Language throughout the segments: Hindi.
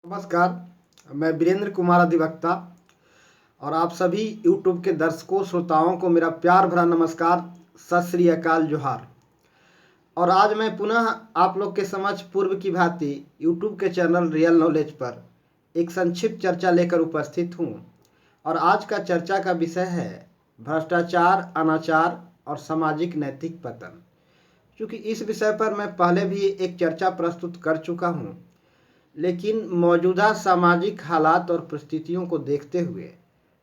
नमस्कार। मैं वीरेंद्र कुमार अधिवक्ता और आप सभी YouTube के दर्शकों श्रोताओं को मेरा प्यार भरा नमस्कार, सत श्री अकाल, जोहार। और आज मैं पुनः आप लोग के समक्ष पूर्व की भांति YouTube के चैनल रियल नॉलेज पर एक संक्षिप्त चर्चा लेकर उपस्थित हूँ। और आज का चर्चा का विषय है भ्रष्टाचार, अनाचार और सामाजिक नैतिक पतन। क्योंकि इस विषय पर मैं पहले भी एक चर्चा प्रस्तुत कर चुका हूँ, लेकिन मौजूदा सामाजिक हालात और परिस्थितियों को देखते हुए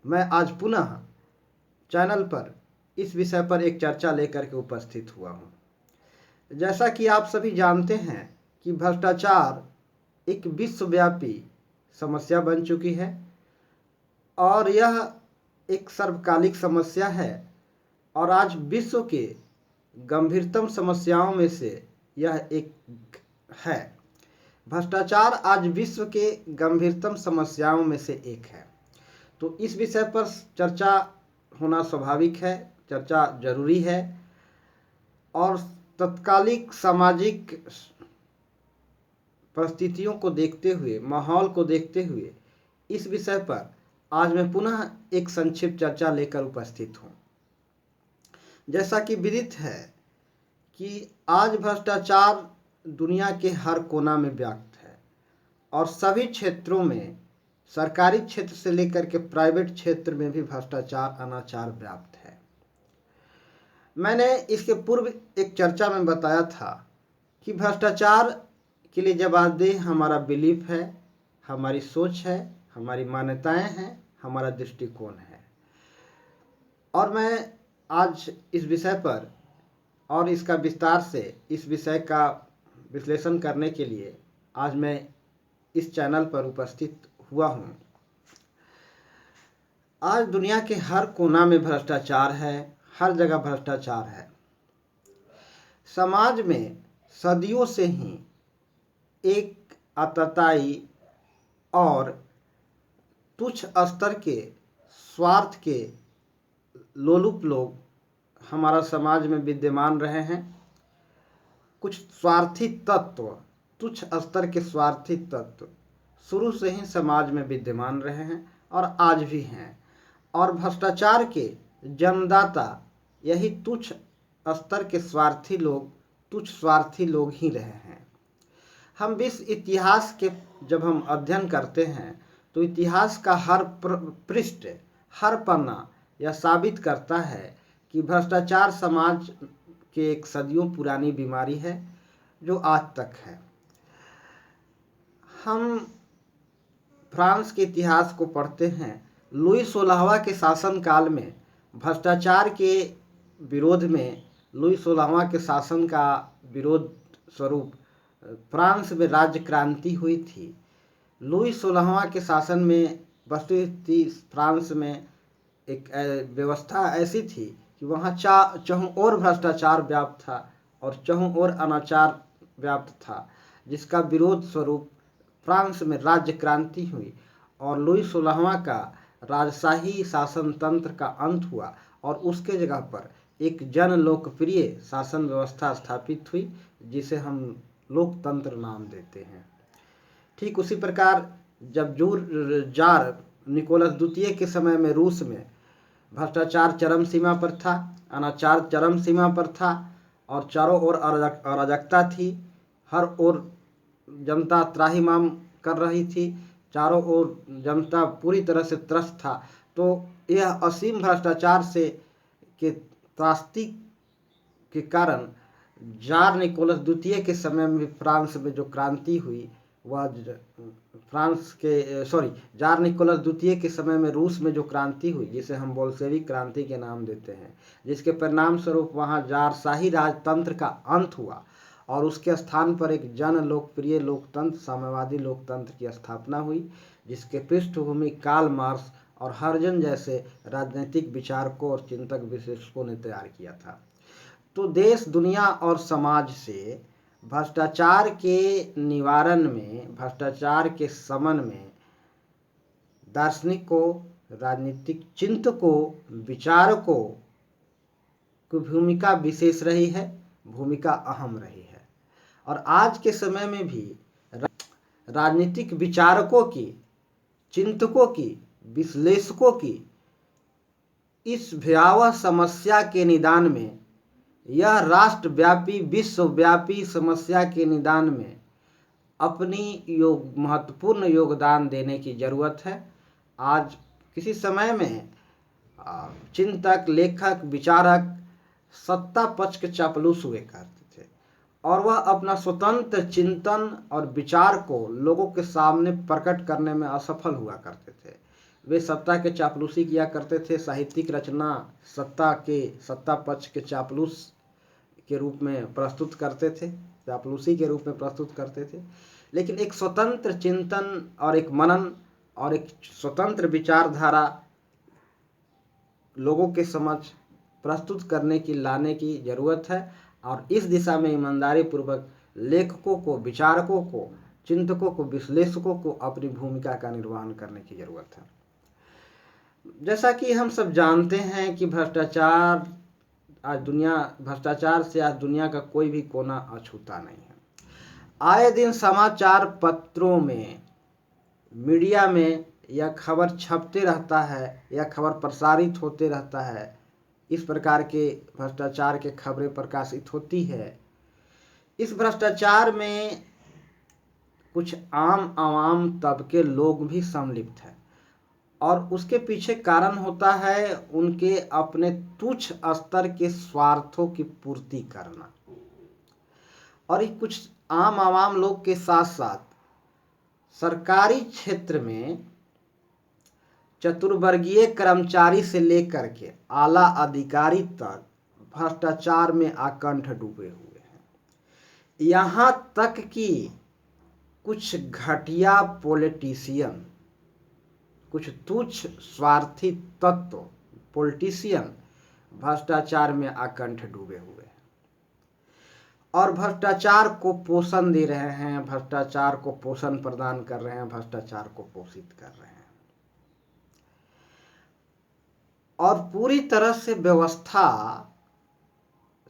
मैं आज पुनः चैनल पर इस विषय पर एक चर्चा लेकर के उपस्थित हुआ हूँ। जैसा कि आप सभी जानते हैं कि भ्रष्टाचार एक विश्वव्यापी समस्या बन चुकी है और यह एक सर्वकालिक समस्या है और आज विश्व के गंभीरतम समस्याओं में से यह एक है। भ्रष्टाचार आज विश्व के गंभीरतम समस्याओं में से एक है। तो इस विषय पर चर्चा होना स्वाभाविक है, चर्चा जरूरी है। और तत्कालिक सामाजिक परिस्थितियों को देखते हुए, माहौल को देखते हुए इस विषय पर आज मैं पुनः एक संक्षिप्त चर्चा लेकर उपस्थित हूँ। जैसा कि विदित है कि आज भ्रष्टाचार दुनिया के हर कोना में व्याप्त है और सभी क्षेत्रों में, सरकारी क्षेत्र से लेकर के प्राइवेट क्षेत्र में भी भ्रष्टाचार, अनाचार व्याप्त है। मैंने इसके पूर्व एक चर्चा में बताया था कि भ्रष्टाचार के लिए जवाबदेह हमारा बिलीफ है, हमारी सोच है, हमारी मान्यताएं हैं, हमारा दृष्टिकोण है। और मैं आज इस विषय पर और इसका विस्तार से इस विषय का विश्लेषण करने के लिए आज मैं इस चैनल पर उपस्थित हुआ हूँ। आज दुनिया के हर कोना में भ्रष्टाचार है, हर जगह भ्रष्टाचार है। समाज में सदियों से ही एक आतताई और तुच्छ स्तर के स्वार्थ के लोलुप लोग हमारा समाज में विद्यमान रहे हैं। कुछ स्वार्थी तत्व, तुच्छ स्तर के स्वार्थी तत्व शुरू से ही समाज में विद्यमान रहे हैं और आज भी हैं। और भ्रष्टाचार के जन्मदाता यही तुच्छ स्तर के स्वार्थी लोग, तुच्छ स्वार्थी लोग ही रहे हैं। हम विश्व इतिहास के जब हम अध्ययन करते हैं तो इतिहास का हर पृष्ठ, हर पन्ना यह साबित करता है कि भ्रष्टाचार समाज के एक सदियों पुरानी बीमारी है जो आज तक है। हम फ्रांस के इतिहास को पढ़ते हैं। लुई 16वां के शासन काल में भ्रष्टाचार के विरोध में, लुई 16वां के शासन का विरोध स्वरूप फ्रांस में राज्य क्रांति हुई थी। लुई 16वां के शासन में वस्तुतः फ्रांस में एक व्यवस्था ऐसी थी कि वहाँ चहुं ओर भ्रष्टाचार व्याप्त था और चहुं ओर अनाचार व्याप्त था, जिसका विरोध स्वरूप फ्रांस में राज्य क्रांति हुई और लुई 16वां का राजशाही शासन तंत्र का अंत हुआ और उसके जगह पर एक जन लोकप्रिय शासन व्यवस्था स्थापित हुई जिसे हम लोकतंत्र नाम देते हैं। ठीक उसी प्रकार जब जार निकोलस द्वितीय के समय में रूस में भ्रष्टाचार चरम सीमा पर था, अनाचार चरम सीमा पर था और चारों ओर अराजकता थी, हर ओर जनता त्राहिमाम कर रही थी, चारों ओर जनता पूरी तरह से त्रस्त था। तो यह असीम भ्रष्टाचार से के त्रासदी के कारण जार निकोलस द्वितीय के समय में फ्रांस में जो क्रांति हुई वह जार निकोलस द्वितीय के समय में रूस में जो क्रांति हुई जिसे हम बोल्शेविक क्रांति के नाम देते हैं, जिसके परिणाम स्वरूप वहाँ जारशाही राजतंत्र का अंत हुआ और उसके स्थान पर एक जन लोकप्रिय लोकतंत्र, साम्यवादी लोकतंत्र की स्थापना हुई, जिसके पृष्ठभूमि कार्ल मार्क्स और हर्जन जैसे राजनीतिक विचारकों और चिंतक विशेषज्ञों ने तैयार किया था। तो देश, दुनिया और समाज से भ्रष्टाचार के निवारण में, भ्रष्टाचार के शमन में दार्शनिकों, राजनीतिक चिंतकों, विचारकों की भूमिका विशेष रही है, भूमिका अहम रही है। और आज के समय में भी राजनीतिक विचारकों की, चिंतकों की, विश्लेषकों की इस भयावह समस्या के निदान में, यह राष्ट्रव्यापी विश्वव्यापी समस्या के निदान में अपनी महत्वपूर्ण योगदान देने की जरूरत है। आज किसी समय में चिंतक, लेखक, विचारक सत्ता पक्ष के चापलूस हुए करते थे और वह अपना स्वतंत्र चिंतन और विचार को लोगों के सामने प्रकट करने में असफल हुआ करते थे। वे सत्ता के चापलूसी किया करते थे। साहित्यिक रचना सत्ता पक्ष के चापलूस के रूप में प्रस्तुत करते थे, चापलूसी के रूप में प्रस्तुत करते थे। लेकिन एक स्वतंत्र चिंतन और एक मनन और एक स्वतंत्र विचारधारा लोगों के समक्ष प्रस्तुत करने की, लाने की जरूरत है और इस दिशा में ईमानदारी पूर्वक लेखकों को, विचारकों को, चिंतकों को, विश्लेषकों को अपनी भूमिका का निर्वहन करने की जरूरत है। जैसा कि हम सब जानते हैं कि भ्रष्टाचार से आज दुनिया का कोई भी कोना अछूता नहीं है। आए दिन समाचार पत्रों में, मीडिया में यह खबर छपते रहता है, यह खबर प्रसारित होते रहता है। इस प्रकार के भ्रष्टाचार के खबरें प्रकाशित होती है। इस भ्रष्टाचार में कुछ आवाम तबके लोग भी सम्मिलित हैं और उसके पीछे कारण होता है उनके अपने तुच्छ स्तर के स्वार्थों की पूर्ति करना। और कुछ आवाम लोग के साथ साथ सरकारी क्षेत्र में चतुर्वर्गीय कर्मचारी से लेकर के आला अधिकारी तक भ्रष्टाचार में आकंठ डूबे हुए हैं। यहाँ तक कि कुछ घटिया पॉलिटिशियन, कुछ तुच्छ स्वार्थी तत्व पॉलिटिशियन भ्रष्टाचार में आकंठ डूबे हुए हैं और भ्रष्टाचार को पोषण दे रहे हैं, भ्रष्टाचार को पोषण प्रदान कर रहे हैं, भ्रष्टाचार को पोषित कर रहे हैं। और पूरी तरह से व्यवस्था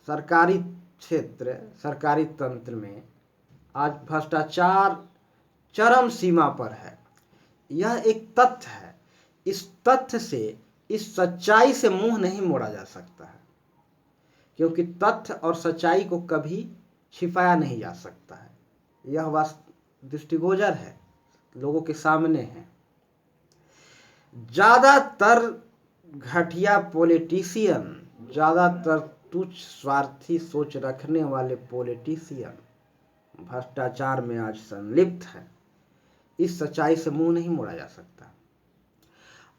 सरकारी क्षेत्र, सरकारी तंत्र में आज भ्रष्टाचार चरम सीमा पर है। यह एक तथ्य है। इस तथ्य से, इस सच्चाई से मुंह नहीं मोड़ा जा सकता है, क्योंकि तथ्य और सच्चाई को कभी छिपाया नहीं जा सकता है। यह वास्तव दृष्टिगोचर है, लोगों के सामने है। ज्यादातर घटिया पॉलिटिशियन, ज्यादातर तुच्छ स्वार्थी सोच रखने वाले पॉलिटिशियन भ्रष्टाचार में आज संलिप्त है। इस सच्चाई से मुंह नहीं मोड़ा जा सकता।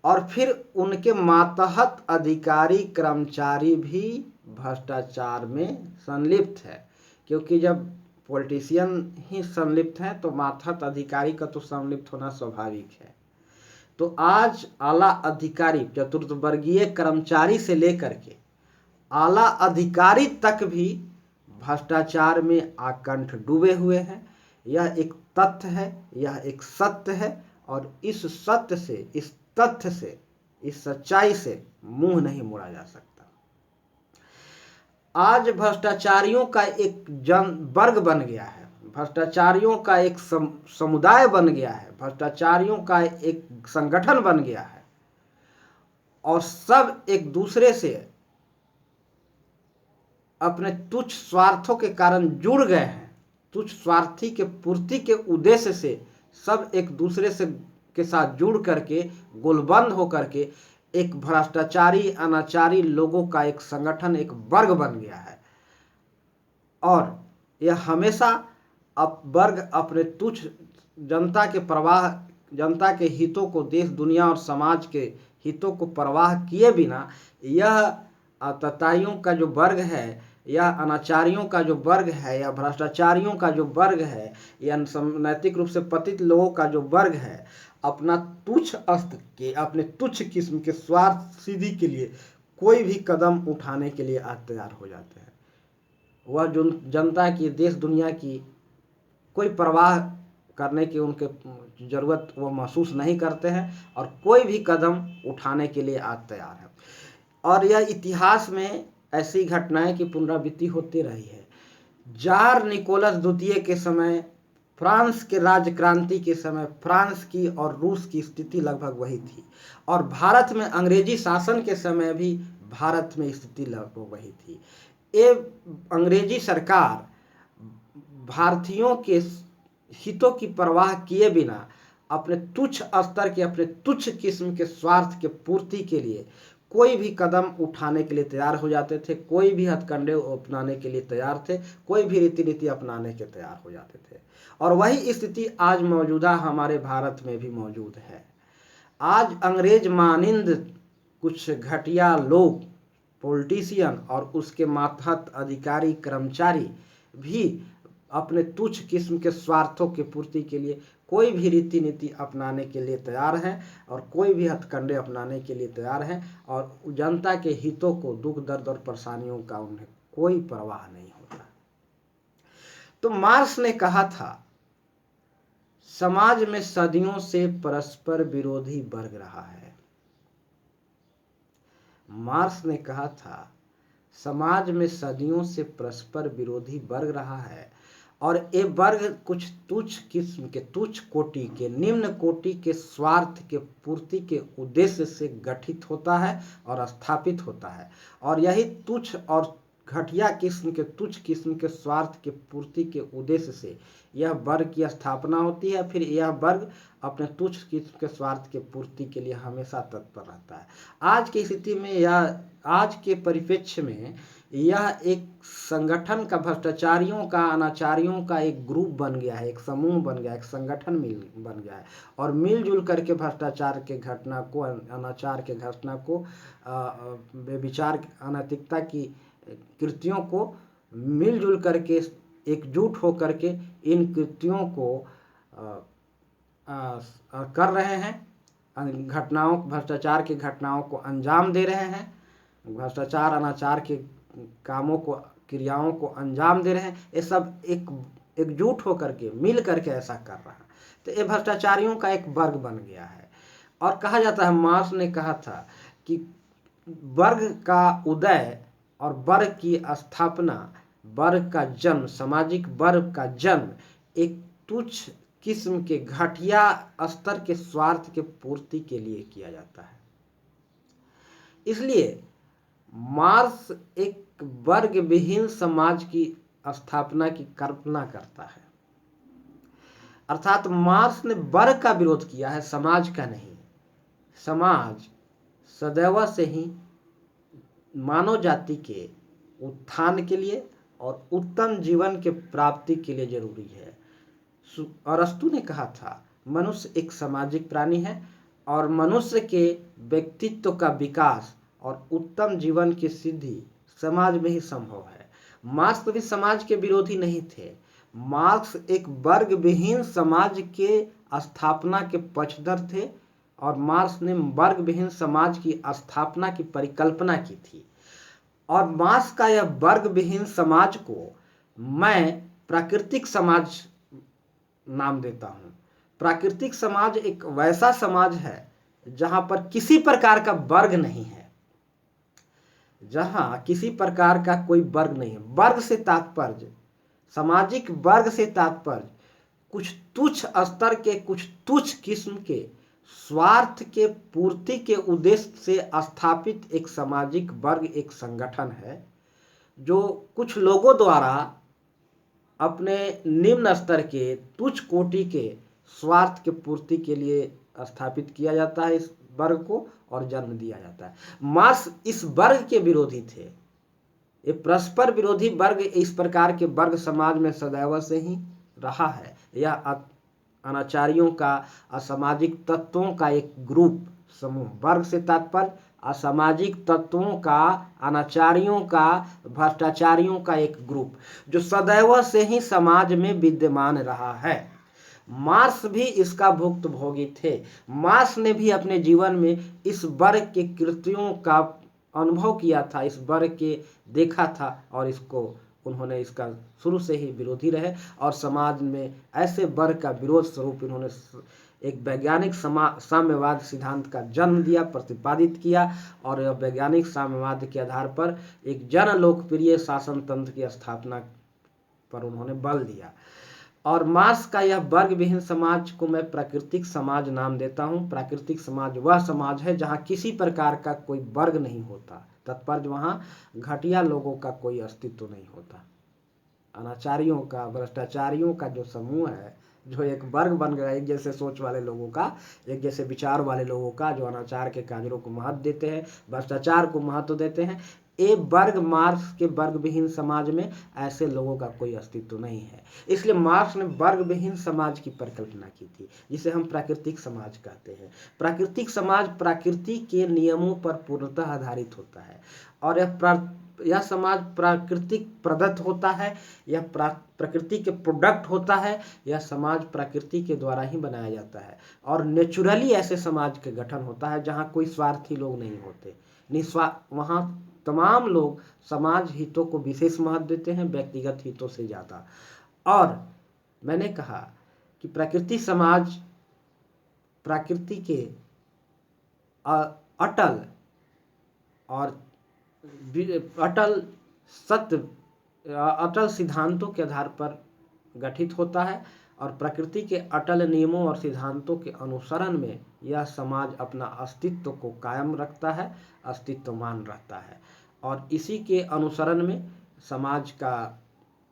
और फिर उनके मातहत अधिकारी, कर्मचारी भी भ्रष्टाचार में संलिप्त है, क्योंकि जब पॉलिटिशियन ही संलिप्त हैं तो मातहत अधिकारी का तो संलिप्त होना स्वाभाविक है। तो आज आला अधिकारी, चतुर्थवर्गीय कर्मचारी से लेकर के आला अधिकारी तक भी भ्रष्टाचार में आकंठ डूबे हुए हैं। यह एक तथ्य है, यह एक सत्य है और इस सत्य से, इस तथ्य से, इस सच्चाई से मुंह नहीं मोड़ा जा सकता। आज भ्रष्टाचारियों का एक वर्ग बन गया है, भ्रष्टाचारियों का एक समुदाय बन गया है, भ्रष्टाचारियों का एक संगठन बन गया है और सब एक दूसरे से अपने तुच्छ स्वार्थों के कारण जुड़ गए हैं। तुच्छ स्वार्थी के पूर्ति के उद्देश्य से सब एक दूसरे से के साथ जुड़ करके, गोलबंद होकर के एक भ्रष्टाचारी, अनाचारी लोगों का एक संगठन, एक वर्ग बन गया है। और यह हमेशा वर्ग अपने तुच्छ जनता के प्रवाह, जनता के हितों को, देश दुनिया और समाज के हितों को परवाह किए बिना यह आतताइयों का जो वर्ग है, या अनाचारियों का जो वर्ग है, या भ्रष्टाचारियों का जो वर्ग है, या नैतिक रूप से पतित लोगों का जो वर्ग है, अपना तुच्छ अस्त्र के, अपने तुच्छ किस्म के स्वार्थ सिद्धि के लिए कोई भी कदम उठाने के लिए आज तैयार हो जाते हैं। वह जो जनता की, देश दुनिया की कोई परवाह करने की उनके जरूरत वो महसूस नहीं करते हैं और कोई भी कदम उठाने के लिए आज तैयार है। और यह इतिहास में ऐसी घटनाएं की पुनरावृत्ति होती रही है। जार निकोलस द्वितीय के समय फ्रांस के राज्य क्रांति के समय फ्रांस की और रूस की स्थिति लगभग वही थी, और भारत में अंग्रेजी शासन के समय भी भारत में स्थिति लगभग वही थी। ये अंग्रेजी सरकार भारतीयों के हितों की परवाह किए बिना अपने तुच्छ स्तर के, अपने तुच्छ किस्म के स्वार्थ के पूर्ति के लिए कोई भी कदम उठाने के लिए तैयार हो जाते थे, कोई भी हथकंडे अपनाने के लिए तैयार थे, कोई भी रीति नीति अपनाने के तैयार हो जाते थे। और वही स्थिति आज मौजूदा हमारे भारत में भी मौजूद है। आज अंग्रेज मानिंद कुछ घटिया लोग, पॉलिटिशियन और उसके मातहत अधिकारी कर्मचारी भी अपने तुच्छ किस्म के स्वार्थों की पूर्ति के लिए कोई भी रीति नीति अपनाने के लिए तैयार हैं, और कोई भी हथकंडे अपनाने के लिए तैयार हैं, और जनता के हितों को, दुख दर्द और परेशानियों का उन्हें कोई परवाह नहीं होता। तो मार्क्स ने कहा था, समाज में सदियों से परस्पर विरोधी वर्ग रहा है। मार्क्स ने कहा था, समाज में सदियों से परस्पर विरोधी वर्ग रहा है, और ये वर्ग कुछ तुच्छ किस्म के, तुच्छ कोटि के, निम्न कोटि के स्वार्थ के पूर्ति के उद्देश्य से गठित होता है और स्थापित होता है। और यही तुच्छ और घटिया किस्म के, तुच्छ किस्म के स्वार्थ के पूर्ति के उद्देश्य से यह वर्ग की स्थापना होती है। फिर यह वर्ग अपने तुच्छ किस्म के स्वार्थ के पूर्ति के लिए हमेशा तत्पर रहता है। आज की स्थिति में, या आज के परिप्रेक्ष्य में, यह एक संगठन का, भ्रष्टाचारियों का, अनाचारियों का एक ग्रुप बन गया है, एक समूह बन गया है, एक संगठन बन गया है, और मिलजुल करके भ्रष्टाचार के घटना को, अनाचार के घटना को, बेविचार, अनैतिकता की कृतियों को मिलजुल करके, एकजुट हो करके इन कृतियों को कर रहे हैं, घटनाओं, भ्रष्टाचार की घटनाओं को अंजाम दे रहे हैं, भ्रष्टाचार अनाचार के कामों को, क्रियाओं को अंजाम दे रहे हैं। ये सब एकजुट होकर के, मिल करके ऐसा कर रहा है। तो ये भ्रष्टाचारियों का एक वर्ग बन गया है। और कहा जाता है, मार्क्स ने कहा था कि वर्ग का उदय और वर्ग की स्थापना, वर्ग का जन्म, सामाजिक वर्ग का जन्म एक तुच्छ किस्म के, घटिया स्तर के स्वार्थ के पूर्ति के लिए किया जाता है। इसलिए मार्क्स एक वर्ग विहीन समाज की स्थापना की कल्पना करता है। अर्थात मार्क्स ने वर्ग का विरोध किया है, समाज का नहीं। समाज सदैव से ही मानव जाति के उत्थान के लिए और उत्तम जीवन के प्राप्ति के लिए जरूरी है। अरस्तु ने कहा था, मनुष्य एक सामाजिक प्राणी है, और मनुष्य के व्यक्तित्व का विकास और उत्तम जीवन की सिद्धि समाज में ही संभव है। मार्क्स भी समाज के विरोधी नहीं थे। मार्क्स एक वर्ग विहीन समाज के स्थापना के पक्षधर थे, और मार्क्स ने वर्ग विहीन समाज की स्थापना की परिकल्पना की थी। और मार्क्स का यह वर्ग विहीन समाज को मैं प्राकृतिक समाज नाम देता हूँ। प्राकृतिक समाज एक वैसा समाज है जहां पर किसी प्रकार का वर्ग नहीं है, जहां किसी प्रकार का कोई वर्ग नहीं है। वर्ग से तात्पर्य, सामाजिक वर्ग से तात्पर्य कुछ तुच्छ स्तर के, कुछ तुच्छ किस्म के स्वार्थ के पूर्ति के उद्देश्य से स्थापित एक सामाजिक वर्ग, एक संगठन है, जो कुछ लोगों द्वारा अपने निम्न स्तर के, तुच्छ कोटि के स्वार्थ के पूर्ति के लिए स्थापित किया जाता है इस वर्ग को, और जन्म दिया जाता है। मार्क्स इस वर्ग के विरोधी थे। ये परस्पर विरोधी वर्ग, इस प्रकार के वर्ग समाज में सदैव से ही रहा है। यह अनाचारियों का, असामाजिक तत्वों का एक ग्रुप, समूह। वर्ग से तात्पर्य असामाजिक तत्वों का, अनाचारियों का, भ्रष्टाचारियों का एक ग्रुप, जो सदैव से ही समाज में विद्यमान रहा है। मार्क्स भी इसका भुक्तभोगी थे। मार्क्स ने भी अपने जीवन में इस वर्ग के कृत्यों का अनुभव किया था, इस वर्ग के देखा था, और इसको उन्होंने, इसका शुरू से ही विरोधी रहे, और समाज में ऐसे वर्ग का विरोध स्वरूप इन्होंने एक वैज्ञानिक साम्यवाद सिद्धांत का जन्म दिया, प्रतिपादित किया, और यह वैज्ञानिक साम्यवाद के आधार पर एक जन लोकप्रिय शासन तंत्र की स्थापना पर उन्होंने बल दिया। और मार्क्स का यह वर्ग विहीन समाज को मैं प्राकृतिक समाज नाम देता हूँ। प्राकृतिक समाज वह समाज है जहाँ किसी प्रकार का कोई वर्ग नहीं होता, तात्पर्य वहाँ घटिया लोगों का कोई अस्तित्व नहीं होता। अनाचारियों का, भ्रष्टाचारियों का जो समूह है, जो एक वर्ग बन गया, एक जैसे सोच वाले लोगों का, एक जैसे विचार वाले लोगों का, जो अनाचार के कार्यों को महत्व देते हैं, भ्रष्टाचार को महत्व देते हैं, ये वर्ग, मार्क्स के वर्ग विहीन समाज में ऐसे लोगों का कोई अस्तित्व नहीं है। इसलिए मार्क्स ने वर्ग विहीन समाज की परिकल्पना की थी, जिसे हम प्राकृतिक समाज कहते हैं। प्राकृतिक समाज प्रकृति के नियमों पर पूर्णतः आधारित होता है, और यह समाज प्राकृतिक प्रदत्त होता है, यह प्रकृति के प्रोडक्ट होता है, यह समाज प्रकृति के द्वारा ही बनाया जाता है, और नेचुरली ऐसे समाज के गठन होता है जहाँ कोई स्वार्थी लोग नहीं होते। वहाँ तमाम लोग समाज हितों को विशेष महत्व देते हैं, व्यक्तिगत हितों से ज़्यादा। और मैंने कहा कि प्रकृति समाज प्रकृति के अटल और अटल सत्य, अटल सिद्धांतों के आधार पर गठित होता है, और प्रकृति के अटल नियमों और सिद्धांतों के अनुसरण में यह समाज अपना अस्तित्व को कायम रखता है, अस्तित्वमान रहता है, और इसी के अनुसरण में समाज का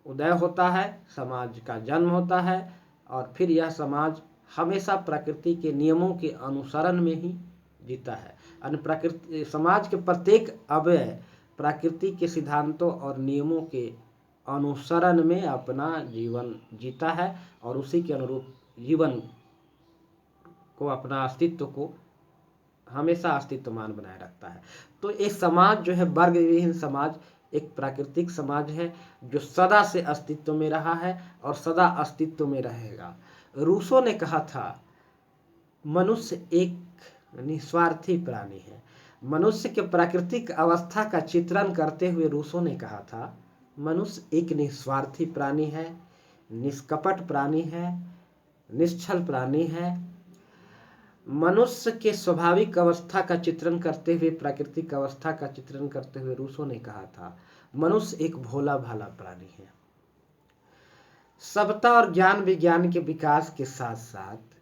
उदय होता है, समाज का जन्म होता है, और फिर यह समाज हमेशा प्रकृति के नियमों के अनुसरण में ही जीता है। प्रकृति समाज के प्रत्येक अवयव प्रकृति के सिद्धांतों और नियमों के अनुसरण में अपना जीवन जीता है, और उसी के अनुरूप जीवन को, अपना अस्तित्व को हमेशा अस्तित्वमान बनाए रखता है। तो एक समाज जो है, वर्ग विहीन समाज, एक प्राकृतिक समाज है जो सदा से अस्तित्व में रहा है और सदा अस्तित्व में रहेगा। रूसो ने कहा था, मनुष्य एक निस्वार्थी प्राणी है। मनुष्य के प्राकृतिक अवस्था का चित्रण करते हुए रूसो ने कहा था, मनुष्य एक निस्वार्थी प्राणी है, निष्कपट प्राणी है, निश्चल प्राणी है। मनुष्य के स्वाभाविक अवस्था का चित्रण करते हुए, प्राकृतिक अवस्था का चित्रण करते हुए रूसो ने कहा था, मनुष्य एक भोला भाला प्राणी है। सभ्यता और ज्ञान विज्ञान के विकास के साथ साथ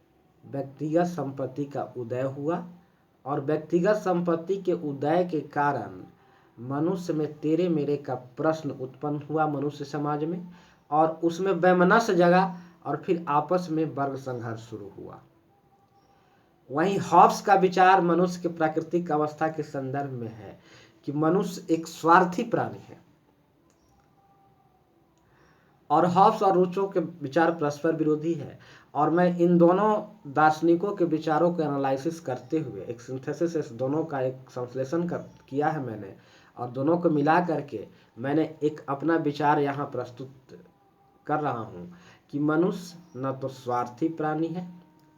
व्यक्तिगत संपत्ति का उदय हुआ, और व्यक्तिगत संपत्ति के उदय के कारण मनुष्य में तेरे मेरे का प्रश्न उत्पन्न हुआ मनुष्य समाज में, और उसमें वैमनस्य जगा, और फिर आपस में वर्ग संघर्ष शुरू हुआ। वहीं हॉब्स का विचार मनुष्य के प्राकृतिक अवस्था के संदर्भ में है कि मनुष्य एक स्वार्थी प्राणी है, और हॉब्स और रूसो के विचार परस्पर विरोधी है। और मैं इन दोनों दार्शनिकों के विचारों को एनालिसिस करते हुए एक सिंथेसिस, इस दोनों का एक संश्लेषण किया है मैंने, और दोनों को मिला करके मैंने एक अपना विचार यहाँ प्रस्तुत कर रहा हूँ कि मनुष्य न तो स्वार्थी प्राणी है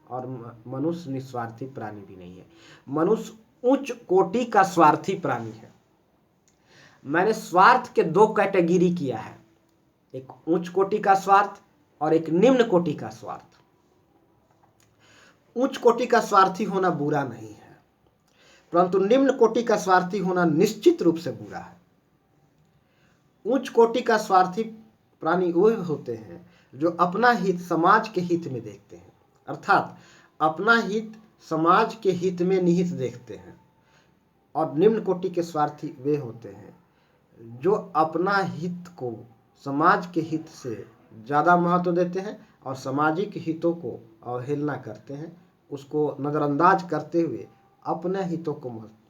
और मनुष्य निस्वार्थी प्राणी भी नहीं है। मनुष्य उच्च कोटि का स्वार्थी प्राणी है। मैंने स्वार्थ के दो कैटेगरी किया है, एक उच्च कोटि का स्वार्थ और एक निम्न कोटि का स्वार्थ। उच्च कोटि का स्वार्थी होना बुरा नहीं है, परंतु निम्न कोटि का स्वार्थी होना निश्चित रूप से बुरा है। उच्च कोटि का स्वार्थी प्राणी वो होते हैं जो अपना हित समाज के हित में देखते हैं, अर्थात अपना हित समाज के हित में निहित देखते हैं। और निम्न कोटि के स्वार्थी वे होते हैं जो अपना हित को समाज के हित से ज़्यादा महत्व देते हैं और सामाजिक हितों को अवहेलना करते हैं, उसको नज़रअंदाज करते हुए अपने हितों को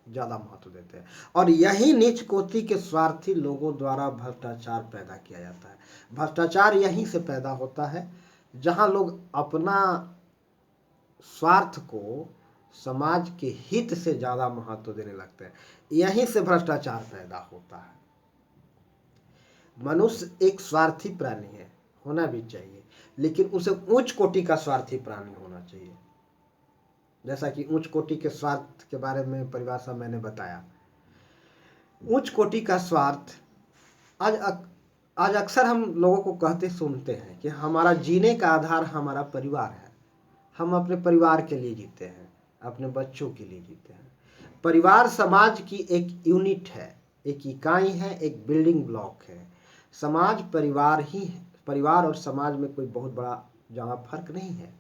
ज़्यादा महत्व देते हैं। और यही नीच कोटि के स्वार्थी लोगों द्वारा भ्रष्टाचार पैदा किया जाता है। भ्रष्टाचार यहीं से पैदा होता है जहाँ लोग अपना स्वार्थ को समाज के हित से ज़्यादा महत्व देने लगते हैं, यहीं से भ्रष्टाचार पैदा होता है। मनुष्य एक स्वार्थी प्राणी है, होना भी चाहिए, लेकिन उसे उच्च कोटि का स्वार्थी प्राणी होना चाहिए। जैसा कि उच्च कोटि के स्वार्थ के बारे में परिभाषा मैंने बताया। उच्च कोटि का स्वार्थ आज अक्सर हम लोगों को कहते सुनते हैं कि हमारा जीने का आधार हमारा परिवार है, हम अपने परिवार के लिए जीते हैं, अपने बच्चों के लिए जीते हैं। परिवार समाज की एक यूनिट है, एक इकाई है, एक बिल्डिंग ब्लॉक है। समाज परिवार ही परिवार और समाज में कोई बहुत बड़ा ज़्यादा फर्क नहीं है।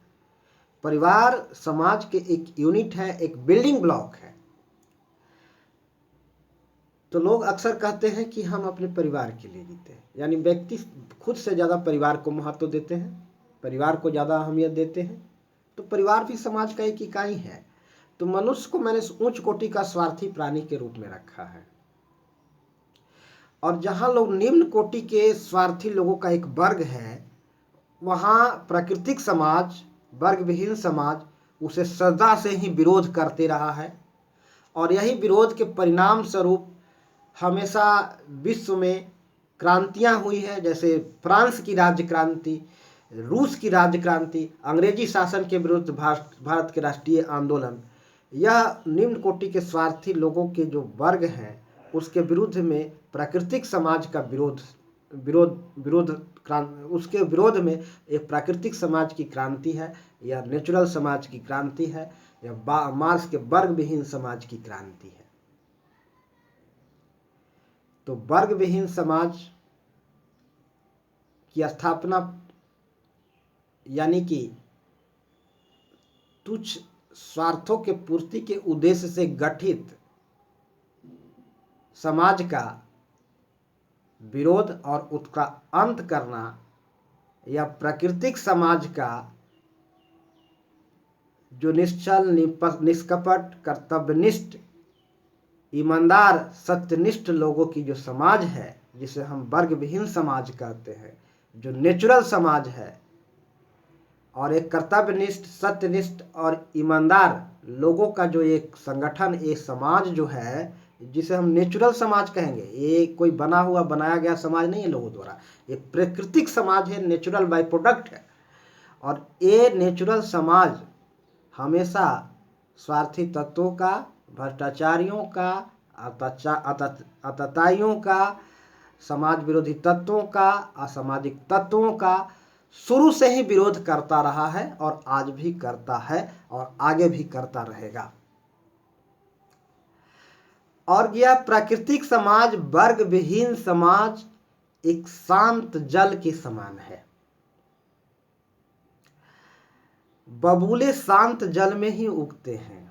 परिवार समाज के एक यूनिट है, एक बिल्डिंग ब्लॉक है। तो लोग अक्सर कहते हैं कि हम अपने परिवार के लिए जीते हैं, यानी व्यक्ति खुद से ज़्यादा परिवार को महत्व देते हैं, परिवार को ज़्यादा अहमियत देते हैं। तो परिवार भी समाज का एक इकाई है। तो मनुष्य को मैंने उच्च कोटि का स्वार्थी प्राणी के रूप में रखा है, और जहाँ लोग निम्न कोटि के स्वार्थी लोगों का एक वर्ग है, वहाँ प्राकृतिक समाज, वर्ग विहीन समाज उसे सदा से ही विरोध करते रहा है। और यही विरोध के परिणाम स्वरूप हमेशा विश्व में क्रांतियाँ हुई है, जैसे फ्रांस की राज्य क्रांति, रूस की राज्य क्रांति, अंग्रेजी शासन के विरुद्ध भारत के राष्ट्रीय आंदोलन। यह निम्न कोटि के स्वार्थी लोगों के जो वर्ग हैं उसके विरुद्ध में प्राकृतिक समाज का उसके विरोध में एक प्राकृतिक समाज की क्रांति है, या नेचुरल समाज की क्रांति है, या मार्क्स के वर्ग विहीन समाज की क्रांति है। तो वर्ग विहीन समाज की स्थापना, यानी कि तुच्छ स्वार्थों के पूर्ति के उद्देश्य से गठित समाज का विरोध और उसका अंत करना, या प्राकृतिक समाज का जो निश्चल, निष्कपट, कर्तव्यनिष्ठ, ईमानदार, सत्यनिष्ठ लोगों की जो समाज है, जिसे हम वर्ग विहीन समाज कहते हैं, जो नेचुरल समाज है, और एक कर्तव्यनिष्ठ, सत्यनिष्ठ और ईमानदार लोगों का जो एक संगठन, एक समाज जो है, जिसे हम नेचुरल समाज कहेंगे। ये कोई बनाया गया समाज नहीं है लोगों द्वारा, ये प्राकृतिक समाज है, नेचुरल बाय प्रोडक्ट है। और ये नेचुरल समाज हमेशा स्वार्थी तत्वों का, भ्रष्टाचारियों का, आतताइयों का, समाज विरोधी तत्वों का, असामाजिक तत्वों का शुरू से ही विरोध करता रहा है, और आज भी करता है, और आगे भी करता रहेगा। और यह प्राकृतिक समाज, वर्ग विहीन समाज एक शांत जल के समान है। बबूले शांत जल में ही उगते हैं।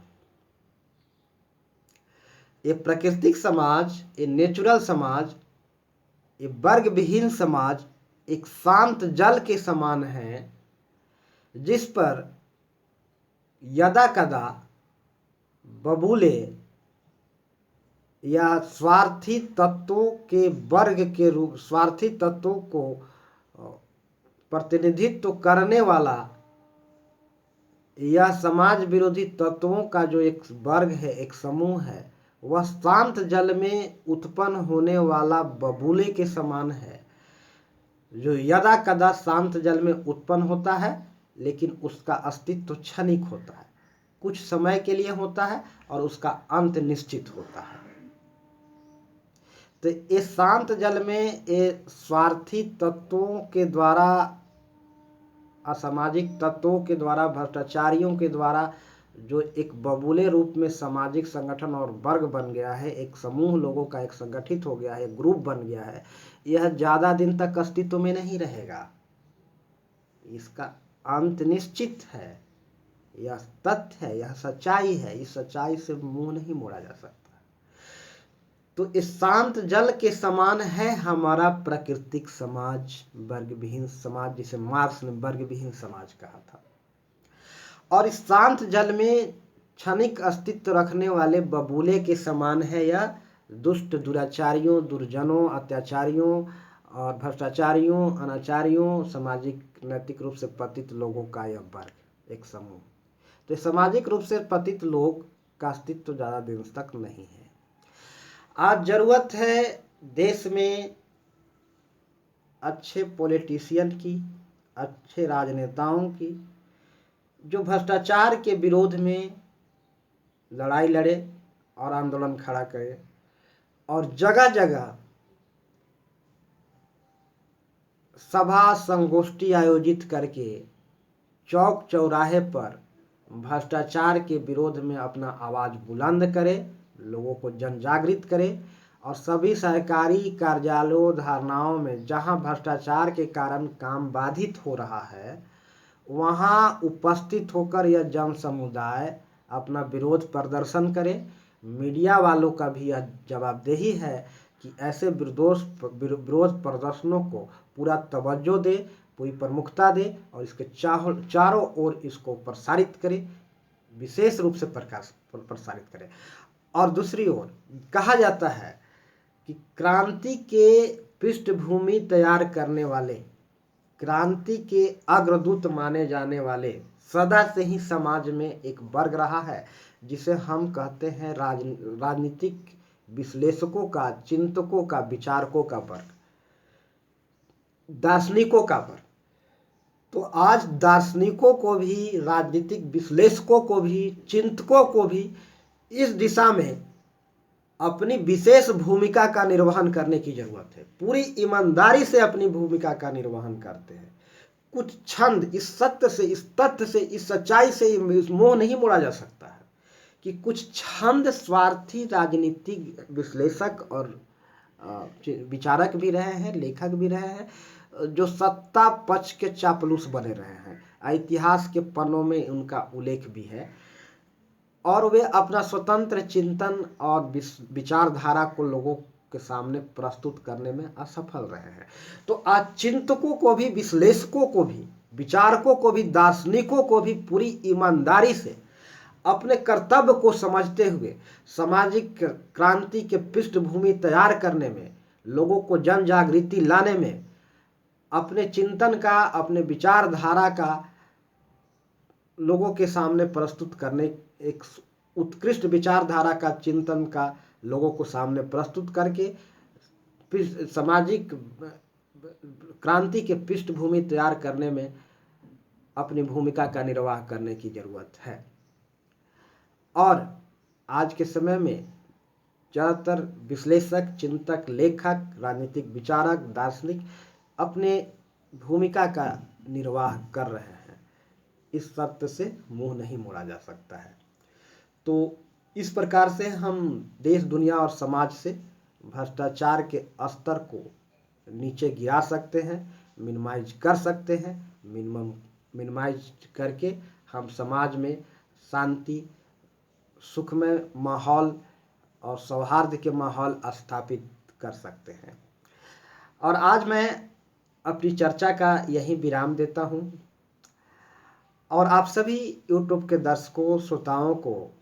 ये प्राकृतिक समाज, ये नेचुरल समाज, ये वर्ग विहीन समाज एक शांत जल के समान है, जिस पर यदा कदा बबूले या स्वार्थी तत्वों के वर्ग के रूप, स्वार्थी तत्वों को प्रतिनिधित्व करने वाला या समाज विरोधी तत्वों का जो एक वर्ग है, एक समूह है, वह शांत जल में उत्पन्न होने वाला बबूले के समान है, जो यदा कदा शांत जल में उत्पन्न होता है, लेकिन उसका अस्तित्व क्षणिक होता है, कुछ समय के लिए होता है, और उसका अंत निश्चित होता है। तो इस शांत जल में ये स्वार्थी तत्वों के द्वारा, असामाजिक तत्वों के द्वारा, भ्रष्टाचारियों के द्वारा जो एक बबूले रूप में सामाजिक संगठन और वर्ग बन गया है, एक समूह लोगों का एक संगठित हो गया है, एक ग्रुप बन गया है, यह ज़्यादा दिन तक अस्तित्व में नहीं रहेगा। इसका अंत निश्चित है, यह तथ्य है, यह सच्चाई है। इस सच्चाई से मुंह नहीं मोड़ा जा सकता। तो इस शांत जल के समान है हमारा प्राकृतिक समाज, वर्ग विहीन समाज, जिसे मार्क्स ने वर्ग विहीन समाज कहा था। और इस शांत जल में क्षणिक अस्तित्व रखने वाले बबूले के समान है यह दुष्ट, दुराचारियों, दुर्जनों, अत्याचारियों और भ्रष्टाचारियों, अनाचारियों, सामाजिक नैतिक रूप से पतित लोगों का यह वर्ग, एक समूह। तो सामाजिक रूप से पतित लोग का अस्तित्व ज़्यादा दिन तक नहीं है। आज जरूरत है देश में अच्छे पॉलिटिशियन की, अच्छे राजनेताओं की, जो भ्रष्टाचार के विरोध में लड़ाई लड़े और आंदोलन खड़ा करे, और जगह जगह सभा संगोष्ठी आयोजित करके चौक चौराहे पर भ्रष्टाचार के विरोध में अपना आवाज़ बुलंद करे, लोगों को जन जागृत करे, और सभी सरकारी कार्यालयों धारणाओं में जहां भ्रष्टाचार के कारण काम बाधित हो रहा है, वहां उपस्थित होकर यह जन समुदाय अपना विरोध प्रदर्शन करे। मीडिया वालों का भी यह जवाबदेही है कि ऐसे विरोध प्रदर्शनों को पूरा तवज्जो दे, पूरी प्रमुखता दे और इसके चारों ओर इसको प्रसारित करे, विशेष रूप से प्रसारित करे। और दूसरी ओर कहा जाता है कि क्रांति के पृष्ठभूमि तैयार करने वाले, क्रांति के अग्रदूत माने जाने वाले सदा से ही समाज में एक वर्ग रहा है जिसे हम कहते हैं राजनीतिक विश्लेषकों का, चिंतकों का, विचारकों का वर्ग, दार्शनिकों का वर्ग। तो आज दार्शनिकों को भी, राजनीतिक विश्लेषकों को भी, चिंतकों को भी इस दिशा में अपनी विशेष भूमिका का निर्वहन करने की जरूरत है। पूरी ईमानदारी से अपनी भूमिका का निर्वहन करते हैं। कुछ छंद इस सत्य से, इस तथ्य से, इस सच्चाई से इस मोह नहीं मोड़ा जा सकता है कि कुछ छंद स्वार्थी राजनीतिक विश्लेषक और विचारक भी रहे हैं, लेखक भी रहे हैं, जो सत्ता पक्ष के चापलूस बने रहे हैं। इतिहास के पन्नों में उनका उल्लेख भी है और वे अपना स्वतंत्र चिंतन और विचारधारा को लोगों के सामने प्रस्तुत करने में असफल रहे हैं। तो आज चिंतकों को भी, विश्लेषकों को भी, विचारकों को भी, दार्शनिकों को भी पूरी ईमानदारी से अपने कर्तव्य को समझते हुए सामाजिक क्रांति के पृष्ठभूमि तैयार करने में, लोगों को जन जागृति लाने में, अपने चिंतन का, अपने विचारधारा का लोगों के सामने प्रस्तुत करने, एक उत्कृष्ट विचारधारा का, चिंतन का लोगों को सामने प्रस्तुत करके सामाजिक क्रांति के पृष्ठभूमि तैयार करने में अपनी भूमिका का निर्वाह करने की जरूरत है। और आज के समय में ज़्यादातर विश्लेषक, चिंतक, लेखक, राजनीतिक विचारक, दार्शनिक अपने भूमिका का निर्वाह कर रहे हैं। इस सत्य से मुंह नहीं मोड़ा जा सकता है। तो इस प्रकार से हम देश, दुनिया और समाज से भ्रष्टाचार के स्तर को नीचे गिरा सकते हैं, मिनिमाइज कर सकते हैं। मिनिमाइज करके हम समाज में शांति, सुखमय माहौल और सौहार्द के माहौल स्थापित कर सकते हैं। और आज मैं अपनी चर्चा का यही विराम देता हूँ और आप सभी YouTube के दर्शकों, श्रोताओं को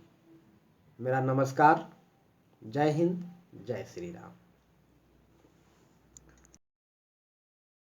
मेरा नमस्कार। जय हिंद, जय श्री राम।